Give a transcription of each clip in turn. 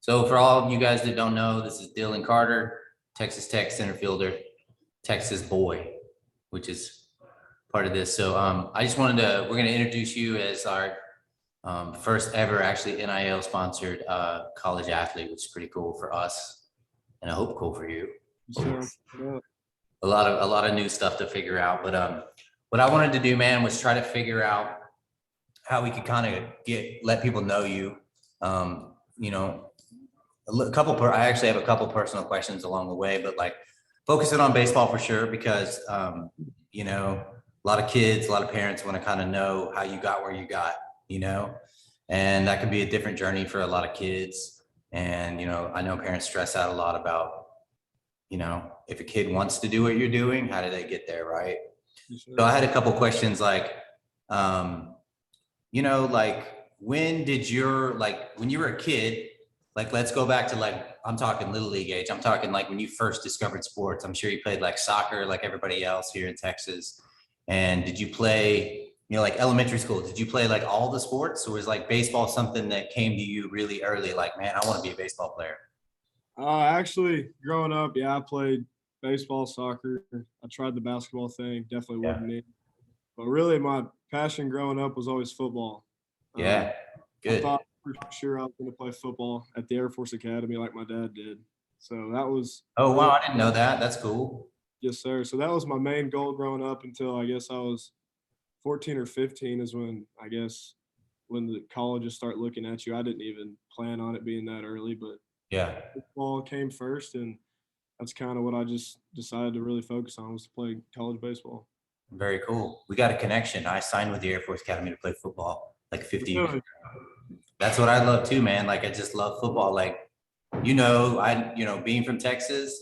So for all of you guys that don't know, this is Dillon Carter, Texas Tech center fielder, Texas boy, which is part of this. So I just wanted to, we're going to introduce you as our first ever actually NIL sponsored college athlete, which is pretty cool for us and I hope cool for you. Sure. A lot of new stuff to figure out. But what I wanted to do, man, was try to figure out how we could kind of let people know you. You know, I actually have a couple personal questions along the way, but like focusing on baseball for sure, because you know, a lot of kids, a lot of parents want to kind of know how you got where you got, you know, and that could be a different journey for a lot of kids. And, you know, I know parents stress out a lot about, you know, if a kid wants to do what you're doing, how do they get there, right? Sure. So I had a couple questions like, you know, like when you were a kid, like, let's go back to like, I'm talking little league age. I'm talking like when you first discovered sports. I'm sure you played like soccer, like everybody else here in Texas. And did you play, you know, like elementary school, did you play like all the sports, or was like baseball something that came to you really early? Like, man, I want to be a baseball player. Actually, growing up, yeah, I played baseball, soccer. I tried the basketball thing, definitely wasn't me. But really, my passion growing up was always football. Yeah, I good. thought for sure I was going to play football at the Air Force Academy like my dad did. So that was Oh, wow, I didn't know that. That's cool. yes, sir. So that was my main goal growing up until I guess I was 14 or 15 is when I guess when the colleges start looking at you. I didn't even plan on it being that early, but Yeah, football came first, and that's kind of what I just decided to really focus on was to play college baseball. very cool. We got a connection. I signed with the Air Force Academy to play football like 50 years ago. Really? That's what I love too, man. Like, I just love football. Like, you know, being from Texas,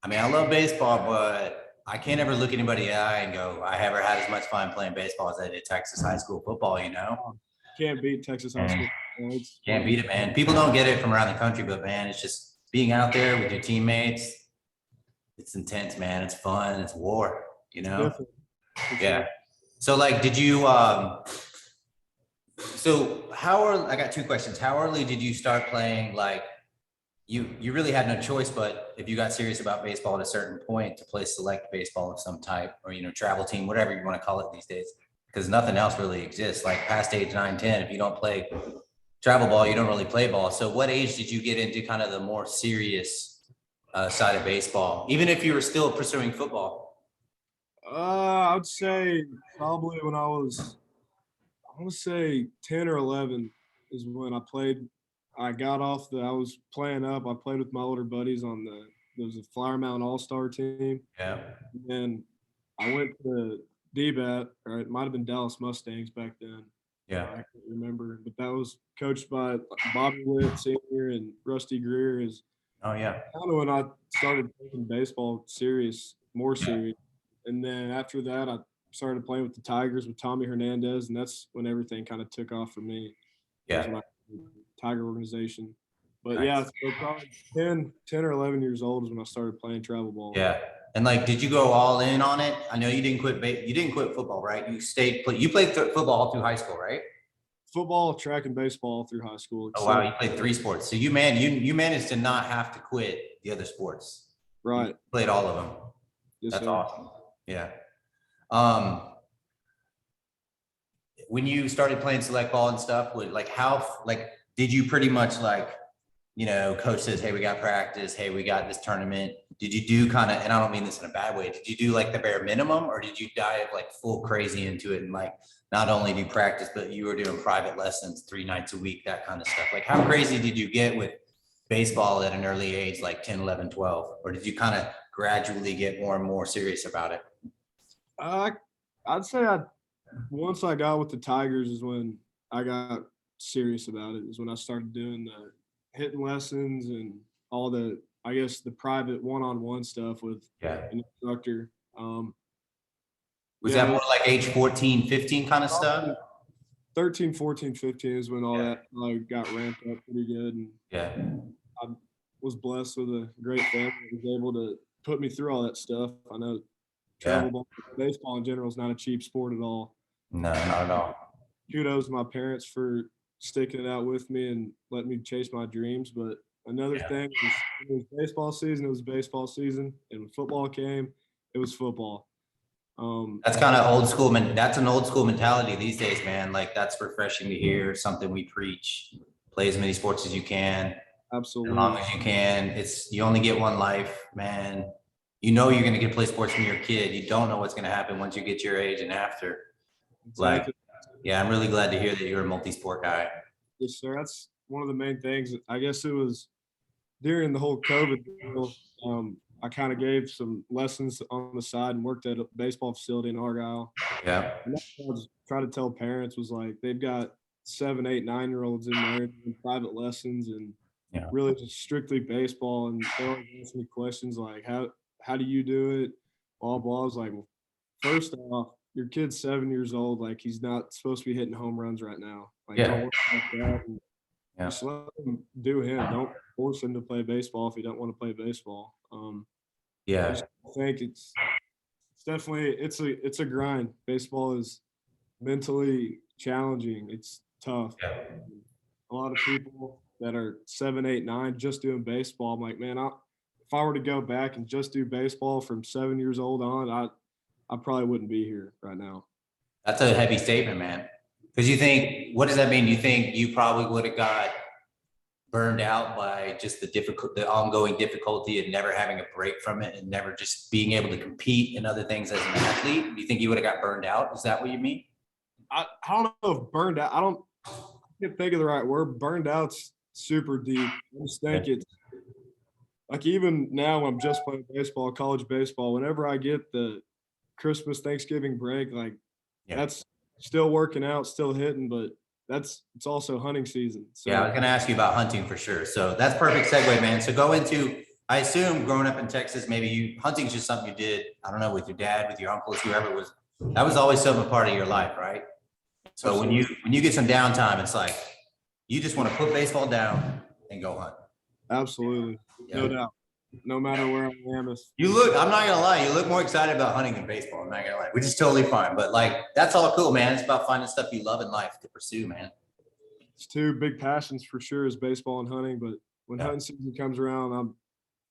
I mean, I love baseball, but I can't ever look anybody in the eye and go, I ever had as much fun playing baseball as I did Texas high school football, you know? Can't beat Texas high school. It's Can't beat it, man. People don't get it from around the country, but man, it's just being out there with your teammates. It's intense, man. It's fun. It's war, you know? different. Yeah. So like, I got two questions. How early did you start playing? Like, you really had no choice, but if you got serious about baseball at a certain point to play select baseball of some type, or, you know, travel team, whatever you want to call it these days, because nothing else really exists. Like past age 9, 10, if you don't play travel ball, you don't really play ball. So what age did you get into kind of the more serious side of baseball, even if you were still pursuing football? I'd say probably when I would say 10 or 11 is when I played. I got off I was playing up. I played with my older buddies on there was a Flower Mountain All-Star team. Yeah. And then I went to DBAT, or it might have been Dallas Mustangs back then. Yeah. I can't remember, but that was coached by Bobby Witt Sr. and Rusty Greer. Is Oh yeah. kind of when I started taking baseball more serious. And then after that, I started playing with the Tigers with Tommy Hernandez, and that's when everything kind of took off for me. Was when Yeah. Tiger organization. But Nice. yeah, so probably 10 or 11 years old is when I started playing travel ball. Yeah. And like, did you go all in on it? I know you didn't quit football, right? You played football all through high school, right? Football, track, and baseball through high school. Oh wow, you played 3 sports. So you managed to not have to quit the other sports. Right. You played all of them. Yes, That's sir. awesome. Yeah. Um, when you started playing select ball and stuff, did you pretty much like, you know, coach says, hey, we got practice, hey, we got this tournament. Did you do kind of, and I don't mean this in a bad way, did you do like the bare minimum, or did you dive like full crazy into it and like not only do practice, but you were doing private lessons 3 nights a week, that kind of stuff? Like, how crazy did you get with baseball at an early age, like 10, 11, 12? Or did you kind of gradually get more and more serious about it? I'd say once I got with the Tigers is when I got serious about it. Is when I started doing the hitting lessons and all the, I guess, the private one-on-one stuff with an instructor. Was that more like age 14, 15 kind of stuff? 13, 14, 15 is when all that got ramped up pretty good. And I was blessed with a great family that was able to put me through all that stuff. I know travel ball, baseball in general is not a cheap sport at all. No, not at all. Kudos to my parents for sticking it out with me and letting me chase my dreams. But another thing was when it was baseball season, it was baseball season. And when football came, it was football. That's kind of old school. That's an old school mentality these days, man. Like that's refreshing to hear. Something we preach. Play as many sports as you can, Absolutely. as long as you can. You only get one life, man. You know you're gonna get to play sports when you're a kid. You don't know what's gonna happen once you get your age and after. Like, Exactly. yeah, I'm really glad to hear that you're a multi-sport guy. Yes, sir. That's one of the main things. I guess it was during the whole COVID deal. I kind of gave some lessons on the side and worked at a baseball facility in Argyle. Yeah, And that's what I was trying to tell parents was like they've got 7, 8, 9-year-olds in there doing private lessons and yeah, really just strictly baseball. And they always ask me questions like, how do you do it? Blah blah. I was like, well, first off, your kid's 7 years old. Like he's not supposed to be hitting home runs right now. Like don't yeah, worry about that. And yeah, just let him do him. Don't force him to play baseball if he don't want to play baseball. I yeah, just think it's definitely it's a grind. Baseball is mentally challenging. It's tough. yeah. A lot of people that are 7, 8, 9 just doing baseball. I'm like, man, if I were to go back and just do baseball from 7 years old on, I probably wouldn't be here right now. That's a heavy statement, man. Because you think, what does that mean? You think you probably would have got burned out by just the ongoing difficulty of never having a break from it and never just being able to compete in other things as an athlete? Do you think you would have got burned out? Is that what you mean? I don't know if burned out. I can't think of the right word. Burned out's super deep. I just think it's like even now when I'm just playing baseball, college baseball, whenever I get the Christmas, Thanksgiving break, like Yeah. that's still working out, still hitting, but it's also hunting season. Yeah, I was So going to ask you about hunting for sure. So that's perfect segue, man. So go into, I assume growing up in Texas, maybe hunting's just something you did, I don't know, with your dad, with your uncles, whoever it was. That was always some part of your life, right? So when you get some downtime, it's like you just want to put baseball down and go hunt. absolutely, no Yeah. doubt. No matter where I am, I'm not gonna lie, you look more excited about hunting than baseball. I'm not gonna lie, which is totally fine. But like, that's all cool, man. It's about finding stuff you love in life to pursue, man. it's two big passions for sure is baseball and hunting. But when Yeah. hunting season comes around, I'm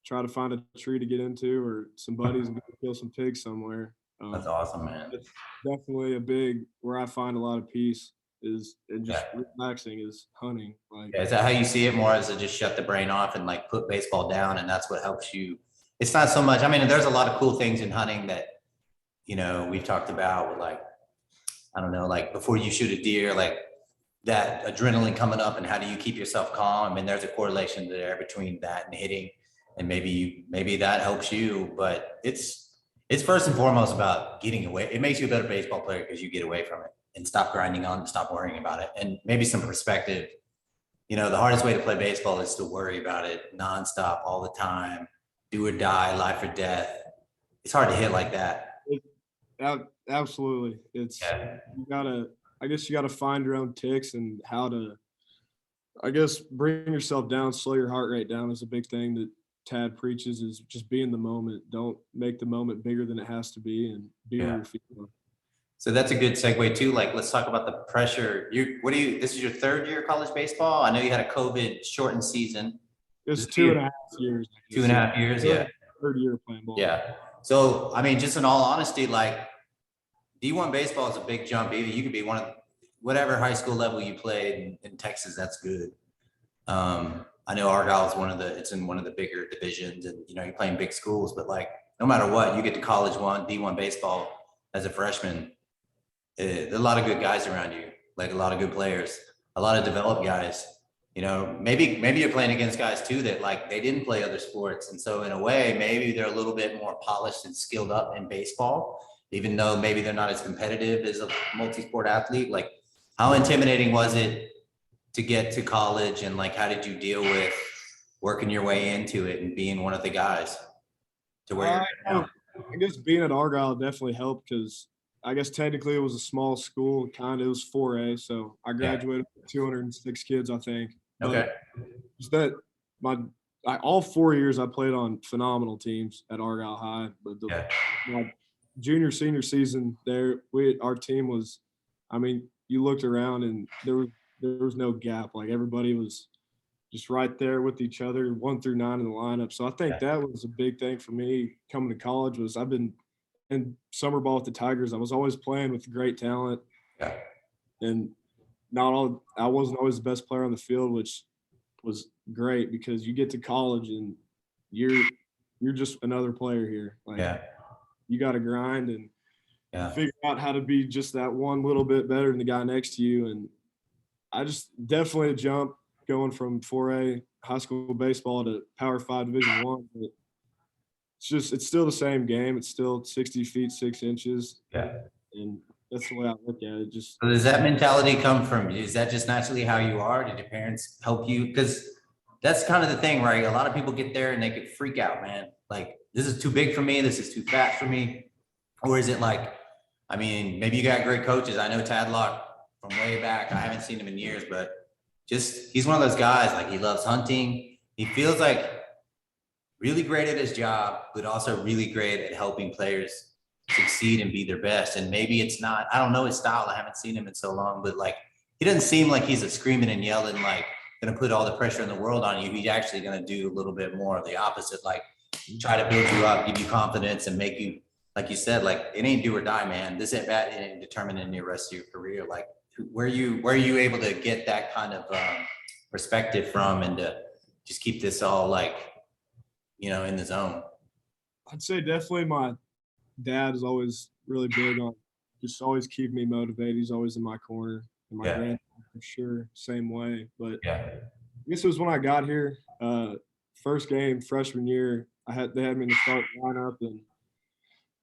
try to find a tree to get into or some buddies and go kill some pigs somewhere. That's awesome, man. It's definitely a big where I find a lot of peace is and just Yeah. relaxing is hunting. Like Yeah, is that how you see it more as to just shut the brain off and like put baseball down and that's what helps you? It's not so much, I mean, there's a lot of cool things in hunting that, we've talked about with like, I don't know, like before you shoot a deer, like that adrenaline coming up and how do you keep yourself calm? I mean, there's a correlation there between that and hitting and maybe that helps you, but it's first and foremost about getting away. It makes you a better baseball player because you get away from it and stop grinding on and stop worrying about it. And maybe some perspective. The hardest way to play baseball is to worry about it nonstop all the time, do or die, life or death. It's hard to hit like that. absolutely, it's Yeah. you gotta. I guess you gotta find your own ticks and how to. I guess bring yourself down, slow your heart rate down is a big thing that Tad preaches. Is just be in the moment. Don't make the moment bigger than it has to be, and be where Yeah. you're feeling. So that's a good segue too. Like, let's talk about the pressure. This is your third year of college baseball. I know you had a COVID shortened season. It's 2.5 years. I guess. 2.5 years. Yeah. Third year playing ball. Yeah. So, I mean, just in all honesty, like D1 baseball is a big jump. Either you could be one of whatever high school level you played in Texas, that's good. I know Argyle is it's in one of the bigger divisions and, you're playing big schools, but like, no matter what, you get to college D1 baseball as a freshman. There are a lot of good guys around you, like a lot of good players, a lot of developed guys. Maybe you're playing against guys too that like they didn't play other sports, and so in a way, maybe they're a little bit more polished and skilled up in baseball, even though maybe they're not as competitive as a multi-sport athlete. Like, how intimidating was it to get to college, and like how did you deal with working your way into it and being one of the guys to where you're at now? I guess being at Argyle definitely helped because I guess technically it was a small school, it was 4A, so I graduated with 206 kids, I think. Okay. But just that all 4 years I played on phenomenal teams at Argyle High, but my junior senior season there, our team was, I mean, you looked around and there were there was no gap. Like everybody was just right there with each other, 1 through 9 in the lineup. So I think that was a big thing for me coming to college. Was I've been in summer ball with the Tigers. I was always playing with great talent, Yeah. and not all. I wasn't always the best player on the field, which was great because you get to college and you're just another player here. Like Yeah. you got to grind and Yeah. figure out how to be just that one little bit better than the guy next to you. And I just definitely a jump going from 4A high school baseball to Power 5 Division 1. But it's still the same game. It's still 60 feet 6 inches, Yeah. and that's the way I look at it. Just So does that mentality come from, is that just naturally how you are? Did your parents help you? Because that's kind of the thing, right? A lot of people get there and they could freak out, man. Like, this is too big for me. This is too fast for me. Or is it like, I mean, maybe you got great coaches. I know Tadlock from way back. I haven't seen him in years, but just, he's one of those guys, like he loves hunting. He feels like really great at his job, but also really great at helping players succeed and be their best. And maybe it's not, I don't know his style. I haven't seen him in so long, but like, he doesn't seem like he's a screaming and yelling, like going to put all the pressure in the world on you. He's actually going to do a little bit more of the opposite, like try to build you up, give you confidence and make you, like you said, like it ain't do or die, man. This ain't bad. It ain't determining the rest of your career. Like where are you able to get that kind of perspective from and to just keep this all like, you know, in the zone? I'd say definitely my dad is always really big on just always keep me motivated. He's always in my corner, and my grandpa for sure, same way. But I guess it was when I got here, first game freshman year, they had me in the start lineup, and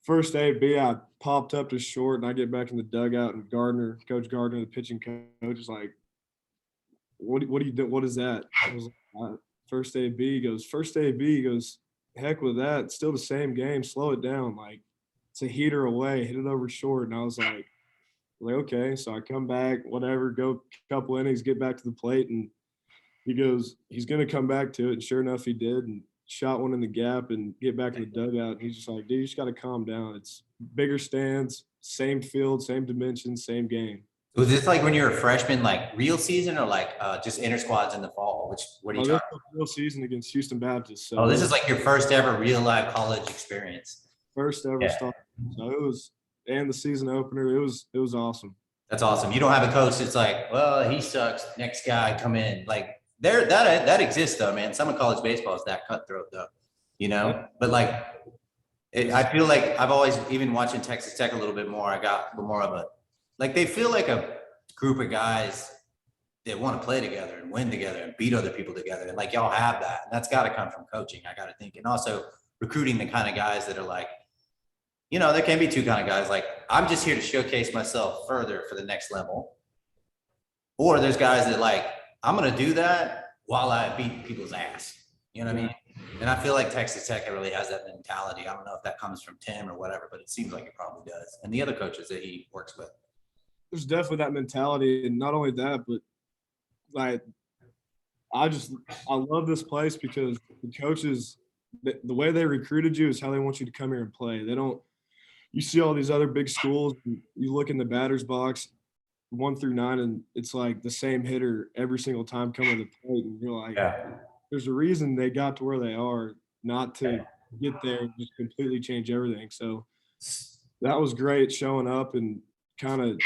first A-B, I popped up to short, and I get back in the dugout, and Coach Gardner, the pitching coach, is like, "What do you do? What is that?" I was like, "First A-B." He goes, "First A-B." He goes, "Heck with that. It's still the same game. Slow it down. Like it's a heater away. Hit it over short." And I was like, okay. So I come back, whatever, go a couple innings, get back to the plate, and he goes, he's gonna come back to it. And sure enough, he did, and shot one in the gap and get back in the dugout. And he's just like, "Dude, you just got to calm down. It's bigger stands, same field, same dimensions, same game." Was this like when you were a freshman, like real season or like just inter squads in the fall? What are you This talking was real season against Houston Baptist. So about? Oh, this is like your first ever real life college experience. first ever start. So it was, and the season opener. It was awesome. That's awesome. You don't have a coach that's like, well, he sucks. Next guy, come in. Like that exists though, man. Some of college baseball is that cutthroat though, you know. But like, I feel like I've always, even watching Texas Tech a little bit more, I got more of a, like they feel like a group of guys that want to play together and win together and beat other people together. And like y'all have that. And that's got to come from coaching, I got to think. And also recruiting the kind of guys that are like, you know, there can be two kind of guys. Like, I'm just here to showcase myself further for the next level. Or there's guys that like, I'm going to do that while I beat people's ass. You know what I mean? And I feel like Texas Tech really has that mentality. I don't know if that comes from Tim or whatever, but it seems like it probably does. And the other coaches that he works with. There's definitely that mentality. And not only that, but like, I love this place because the coaches, the way they recruited you is how they want you to come here and play. They don't, you see all these other big schools, you look in the batter's box 1 through 9, and it's like the same hitter every single time coming to the plate. And you're like, there's a reason they got to where they are, not to get there and just completely change everything. So that was great showing up, and kind of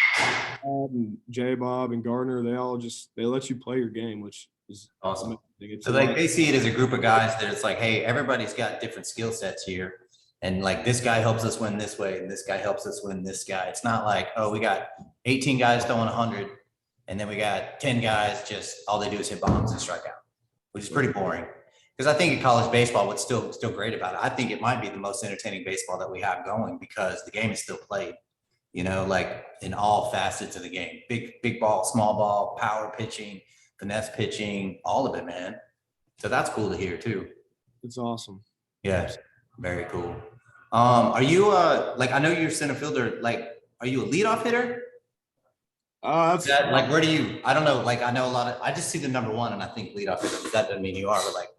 and J Bob and Gardner, they let you play your game, which is awesome. So like they see it as a group of guys that it's like, hey, everybody's got different skill sets here. And like this guy helps us win this way, and this guy helps us win this guy. It's not like, oh, we got 18 guys throwing 100, and then we got 10 guys just all they do is hit bombs and strike out, which is pretty boring. Because I think in college baseball, what's still great about it, I think it might be the most entertaining baseball that we have going because the game is still played, you know, like in all facets of the game. Big ball, small ball, power pitching, finesse pitching, all of it, man. So that's cool to hear too. It's awesome. Yeah, very cool. Are you like, I know you're center fielder, like, are you a leadoff hitter? Like, where do you, I don't know, like, I know I just see the number 1 and I think leadoff hitter, that doesn't mean you are, but like,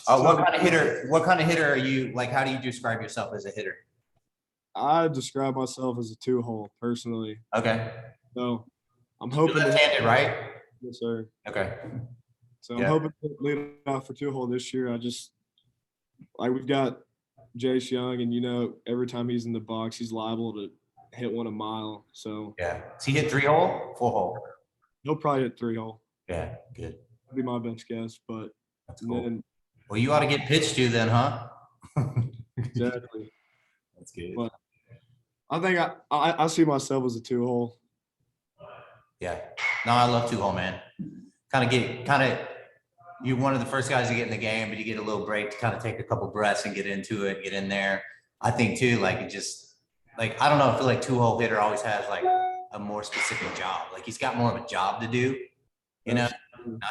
what kind of hitter are you, like, how do you describe yourself as a hitter? I describe myself as a 2-hole personally. Okay. So I'm hoping left-handed, right? Yes, sir. Okay. So I'm Yeah. hoping to lead off for 2-hole this year. We've got Jace Young, and every time he's in the box, he's liable to hit one a mile. So Yeah. Does he hit 3-hole, 4-hole? he'll probably hit 3-hole. Yeah. Good. That'd be my best guess. But That's and cool. then Well, you ought to get pitched to then, huh? exactly. That's good. But I think I see myself as a 2-hole. Yeah. No, I love 2-hole, man. You're one of the first guys to get in the game, but you get a little break to kind of take a couple breaths and get into it, get in there. I think too, like it just like, I don't know, I feel like 2-hole hitter always has like a more specific job. Like he's got more of a job to do, not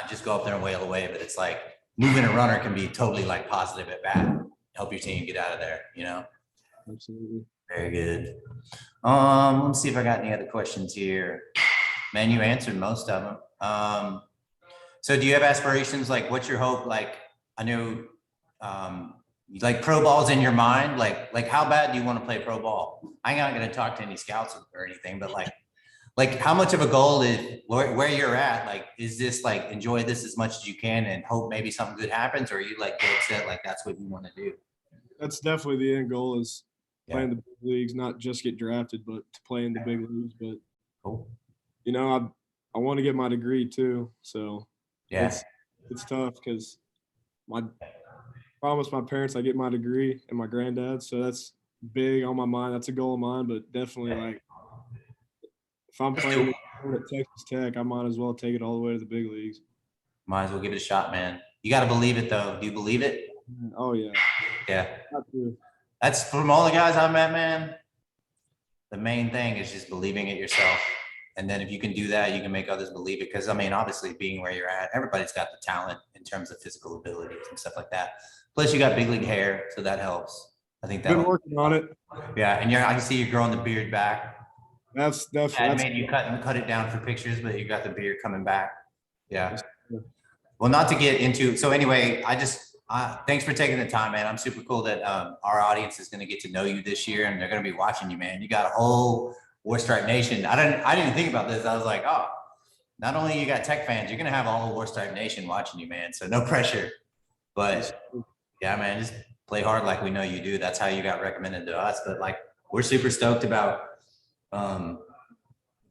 just go up there and wail away, but it's like moving a runner can be totally like positive at bat, help your team get out of there, Absolutely. Very good. Let's see if I got any other questions here. Man, you answered most of them. So do you have aspirations? Like, what's your hope? Like, I know, like pro ball's in your mind. Like how bad do you want to play pro ball? I'm not going to talk to any scouts or anything, but like how much of a goal is where you're at? Like, is this like, enjoy this as much as you can and hope maybe something good happens? Or are you like dead set, like that's what you want to do? That's definitely the end goal is playing the big leagues, not just get drafted, but to play in the big leagues. But, Cool. I want to get my degree too. So Yeah. it's tough because I promised my parents I get my degree and my granddad. So that's big on my mind. That's a goal of mine, but definitely like if I'm playing at Texas Tech, I might as well take it all the way to the big leagues. Might as well give it a shot, man. You got to believe it though. Do you believe it? Oh yeah. Yeah. That's from all the guys I met, man. The main thing is just believing it yourself. And then if you can do that, you can make others believe it. Because I mean, obviously being where you're at, everybody's got the talent in terms of physical abilities and stuff like that. Plus you got big league hair, so that helps. I think that been working on it. Yeah, and I can see you're growing the beard back. That's definitely. I made you cut it down for pictures, but you got the beard coming back. Yeah. Well, not to get into. So anyway, thanks for taking the time, man. I'm super cool that our audience is going to get to know you this year, and they're going to be watching you, man. You got a whole Warstripe Nation. I didn't think about this. I was like, oh, not only you got Tech fans, you're going to have all the Warstripe Nation watching you, man. So no pressure. But yeah, man, just play hard like we know you do. That's how you got recommended to us. But like, we're super stoked about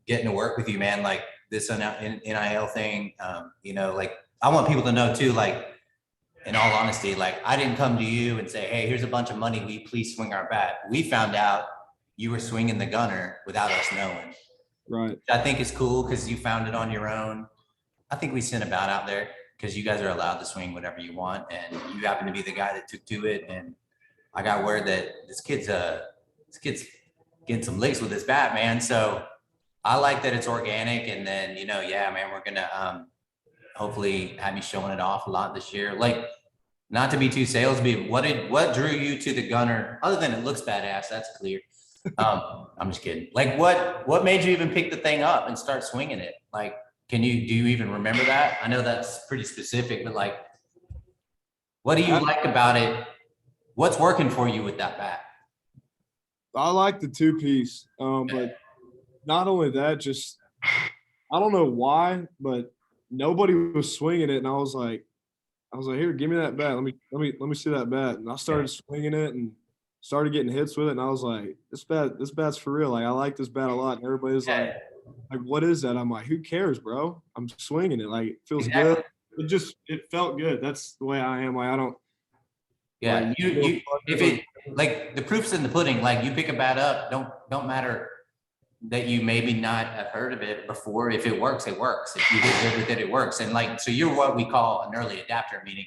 getting to work with you, man. Like this NIL thing, like I want people to know too, like, in all honesty, like I didn't come to you and say, hey, here's a bunch of money. Will you please swing our bat? We found out you were swinging the gunner without us knowing. Right. I think it's cool because you found it on your own. I think we sent a bat out there because you guys are allowed to swing whatever you want. And you happen to be the guy that took to it. And I got word that this kid's getting some licks with his bat, man. So I like that it's organic. And then, yeah, man, we're going to hopefully have you showing it off a lot this year. Like, not to be too salesy, what drew you to the gunner other than it looks badass? That's clear. I'm just kidding. Like what made you even pick the thing up and start swinging it? Like, do you even remember that? I know that's pretty specific, but like, what do you like about it? What's working for you with that bat? I like the 2-piece, but not only that, just I don't know why, but nobody was swinging it, and I was like, here, give me that bat. Let me see that bat. And I started swinging it and started getting hits with it, and I was like, this bat's for real. Like I like this bat a lot. And everybody's like, what is that? I'm like, who cares, bro? I'm swinging it. Like it feels good. It felt good. That's the way I am. Like I don't. Yeah, if it like the proof's in the pudding. Like you pick a bat up, don't matter that you maybe not have heard of it before. If it works, it works. If you get good with it, it works. And like, so you're what we call an early adapter, meaning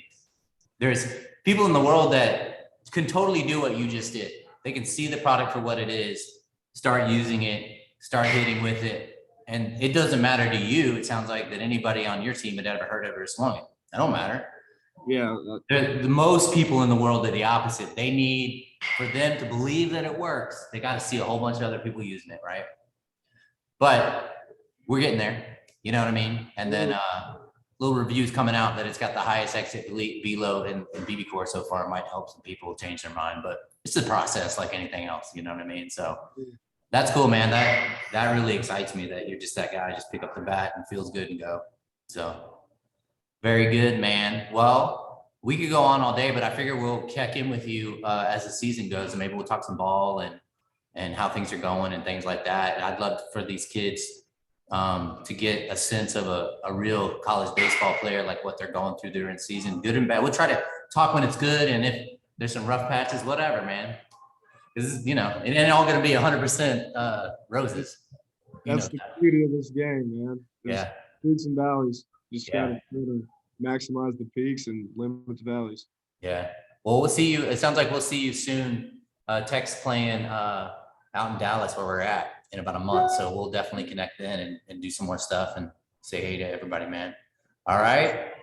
there's people in the world that can totally do what you just did. They can see the product for what it is, start using it, start hitting with it. And it doesn't matter to you. It sounds like that anybody on your team had ever heard of it or swung it. That don't matter. Yeah. The most people in the world are the opposite. They need, for them to believe that it works, they got to see a whole bunch of other people using it, right? But we're getting there, you know what I mean? And then little reviews coming out that it's got the highest exit velo in BB core so far. It might help some people change their mind, but it's a process like anything else, you know what I mean? So that's cool, man. That really excites me that you're just that guy, just pick up the bat and feels good and go. So very good, man. Well, we could go on all day, but I figure we'll check in with you as the season goes, and maybe we'll talk some ball and how things are going and things like that. And I'd love for these kids to get a sense of a real college baseball player, like what they're going through during the season, good and bad. We'll try to talk when it's good, and if there's some rough patches, whatever, man. Because, you know, it ain't all going to be 100% roses. That's the beauty of this game, man. There's Yeah. peaks and valleys. Just Yeah. gotta try to maximize the peaks and limit the valleys. Yeah. Well, we'll see you. It sounds like we'll see you soon. Tech's playing out in Dallas where we're at in about a month. So we'll definitely connect then and do some more stuff and say hey to everybody, man. All right.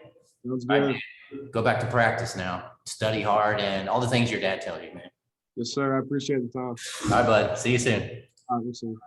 Sounds All good. right, go back to practice now. Study hard and all the things your dad tells you, man. Yes, sir. I appreciate the time. All right, bud. See you soon. All right, we'll see you.